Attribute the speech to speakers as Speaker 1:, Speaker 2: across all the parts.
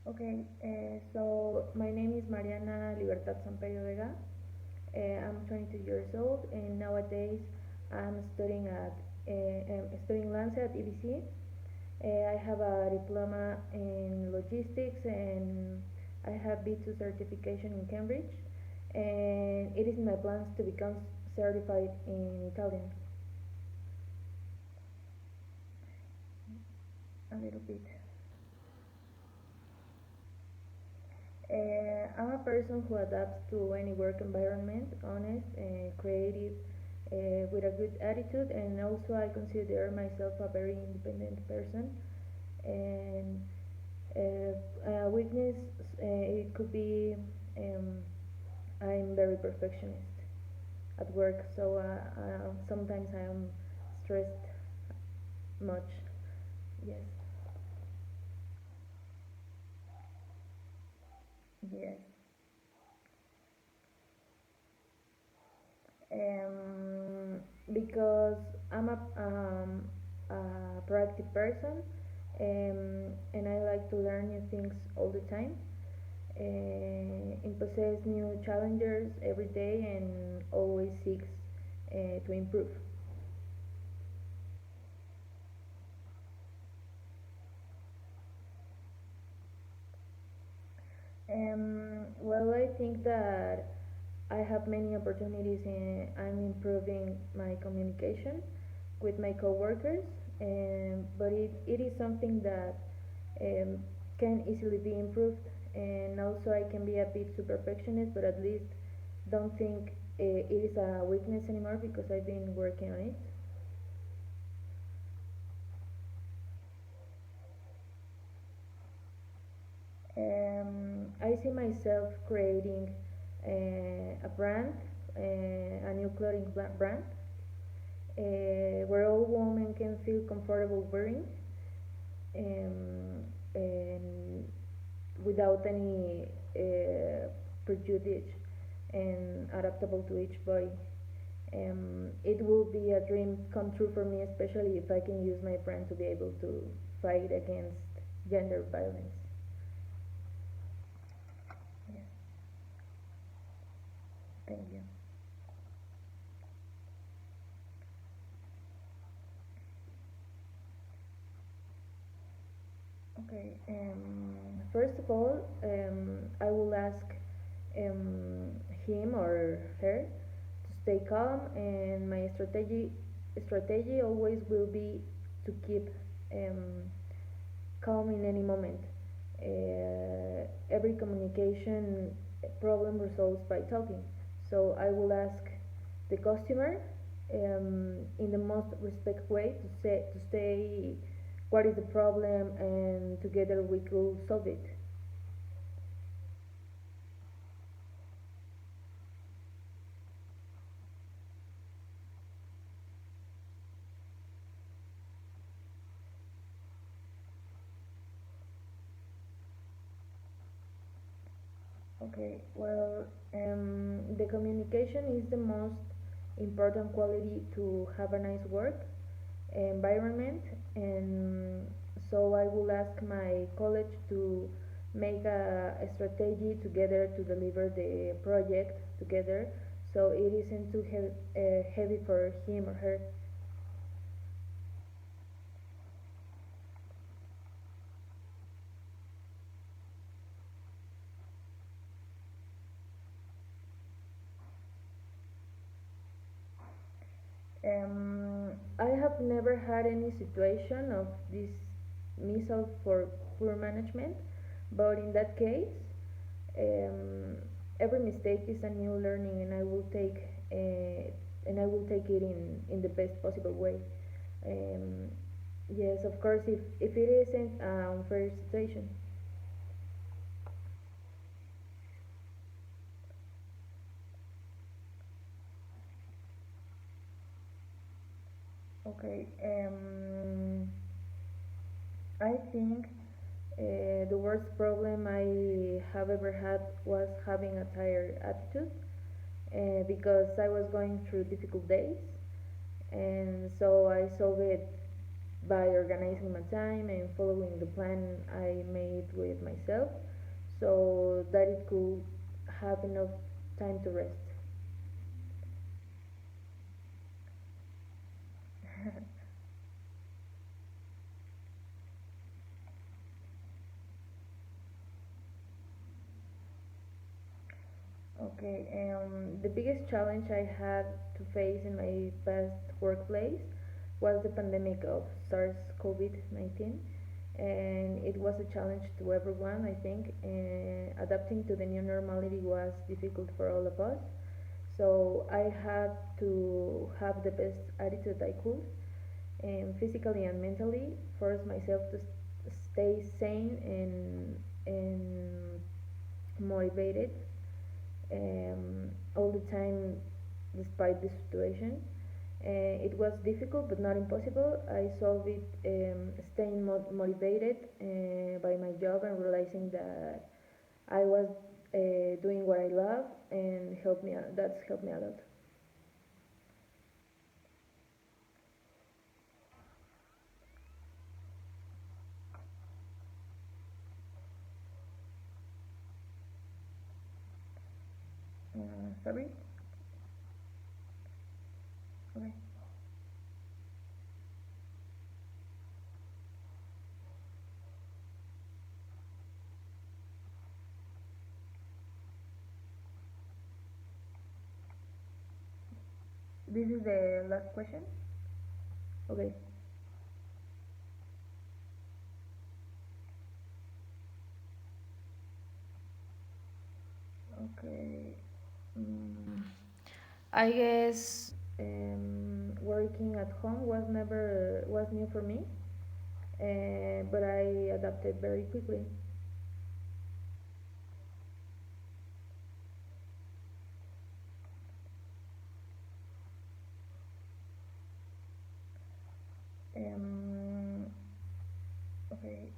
Speaker 1: Okay, so my name is Mariana Libertad Samperio Vega. I'm 22 years old, and nowadays I'm studying Lance at EBC. I have a diploma in logistics, and I have B2 certification in Cambridge, and it is in my plans to become certified in Italian a little bit. I'm a person who adapts to any work environment, honest and creative, with a good attitude, and also I consider myself a very independent person. And weakness, it could be um, I'm very perfectionist at work, so sometimes I am stressed much. Yes, yes. Because I'm a proactive person, and I like to learn new things all the time, and possess new challenges every day, and always seeks to improve. Well, I think that I have many opportunities, and I'm improving my communication with my coworkers, but it is something that um, can easily be improved, and also I can be a bit too perfectionist, but at least don't think it is a weakness anymore because I've been working on it. I see myself creating a brand, a new clothing brand, where all women can feel comfortable wearing, and without any prejudice, and adaptable to each body. It will be a dream come true for me, especially if I can use my brand to be able to fight against gender violence. Yeah, thank you. Okay, first of all, I will ask um, him or her to stay calm, and my strategy always will be to keep um, calm in any moment. Every communication problem resolves by talking. So I will ask the customer, in the most respect way, to say what is the problem, and together we could solve it. Okay, well, the communication is the most important quality to have a nice work environment, and so I will ask my college to make a strategy together to deliver the project together, so it isn't too heavy for him or her. I have never had any situation of dismissal for poor management, but in that case, um, every mistake is a new learning, and I will take it in the best possible way. Um, yes, of course, if it isn't an unfair situation. Okay, I think the worst problem I have ever had was having a tired attitude, because I was going through difficult days, and so I solved it by organizing my time and following the plan I made with myself so that it could have enough time to rest. Okay, the biggest challenge I had to face in my past workplace was the pandemic of SARS-CoV-19, and it was a challenge to everyone, I think. Adapting to the new normality was difficult for all of us, so I had to have the best attitude I could, and physically and mentally, force myself to stay sane and motivated all the time despite the situation. It was difficult but not impossible. I solved it staying motivated by my job and realizing that I was doing what I love and that's helped me a lot. Sorry? Okay. This is the last question? Okay. Okay. Mm, I guess working at home was new for me, but I adapted very quickly. Um, okay,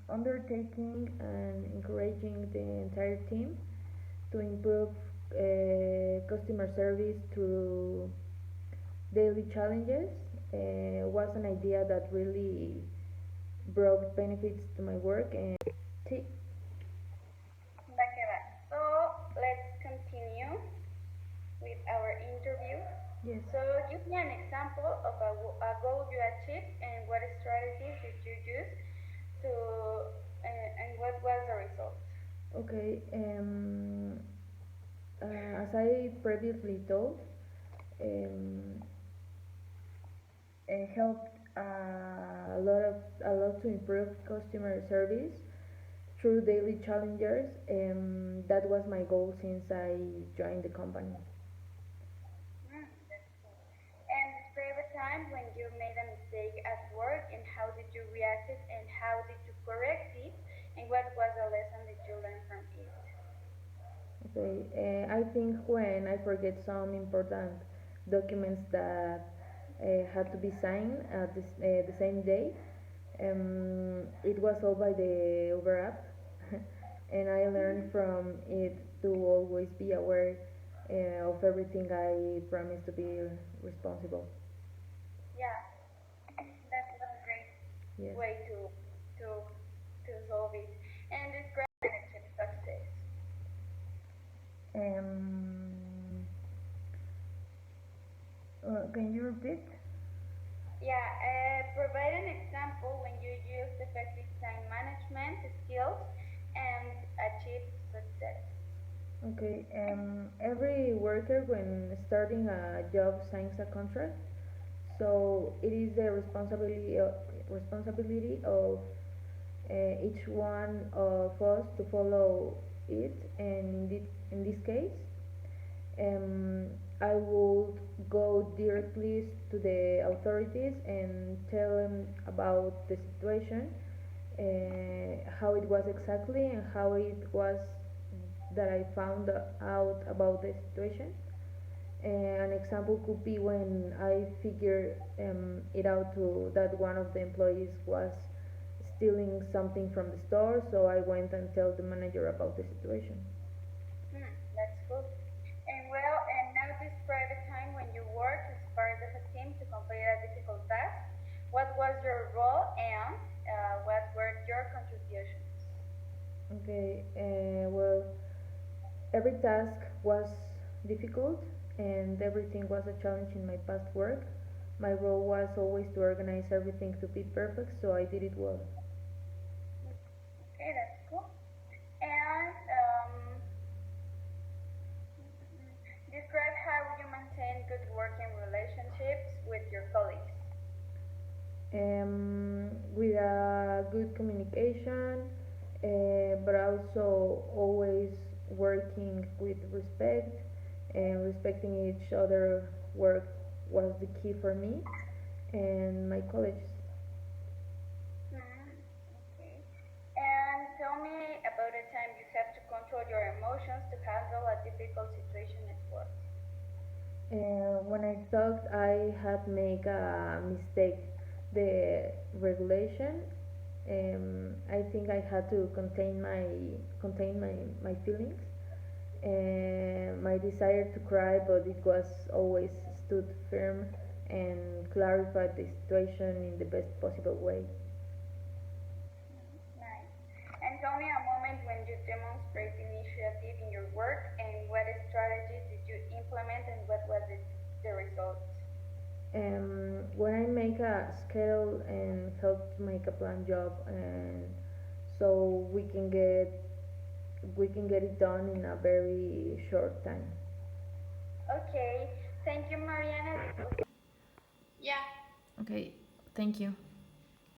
Speaker 1: undertaking and encouraging the entire team to improve customer service through daily challenges was an idea that really brought benefits to my work and t-
Speaker 2: Va que va. So let's continue with our interview.
Speaker 1: yes.
Speaker 2: So give me an example of a goal you achieved and what strategies did you use to and what was the result?
Speaker 1: Okay, as I previously told, um, helped a lot to improve customer service through daily challenges. That was my goal since I joined the company.
Speaker 2: That's cool. And describe a time when you made a mistake at work and how did you react it and how did you correct it and what was the lesson that you learned from it?
Speaker 1: Okay, I think when I forget some important documents that had to be signed at the same day, it was all by the Uber app, and I learned from it to always be aware of everything I promised to be responsible.
Speaker 2: Yeah, that was a great
Speaker 1: Yes.
Speaker 2: way to to solve it. And describe management success.
Speaker 1: Um, can you repeat?
Speaker 2: Yeah, provide an example when you used effective time management skills and achieved success.
Speaker 1: Okay. Every worker when starting a job signs a contract, so it is the responsibility of each one of us to follow it. And in this case, um, I would go directly to the authorities and tell them about the situation, how it was exactly, and how it was that I found out about the situation. An example could be when I figured it out that one of the employees was stealing something from the store, so I went and told the manager about the situation.
Speaker 2: That's good. And now describe a time when you worked as part of a team to complete a difficult task What was your role and what were your contributions?
Speaker 1: Okay, well, every task was difficult and everything was a challenge in my past work. My role was always to organize everything to be perfect, so I did it well.
Speaker 2: Okay, that's cool. And describe how you maintain good working relationships with your colleagues.
Speaker 1: With a good communication, but also always working with respect and respecting each other work was the key for me and my colleagues.
Speaker 2: Okay. And tell me about a time you have to control your emotions to handle a difficult situation at work.
Speaker 1: When I thought I had made a mistake, the regulation, I think I had to contain my feelings and my desire to cry, but it was always stood firm and clarified the situation in the best possible way.
Speaker 2: Nice. And tell me a moment when you demonstrate initiative in your work and what strategies did you implement and what was the result?
Speaker 1: When I make a schedule and help to make a plan job, and so we can get it done in a very short time.
Speaker 2: Okay. Thank you, Mariana. This was
Speaker 1: Yeah. Okay, thank you.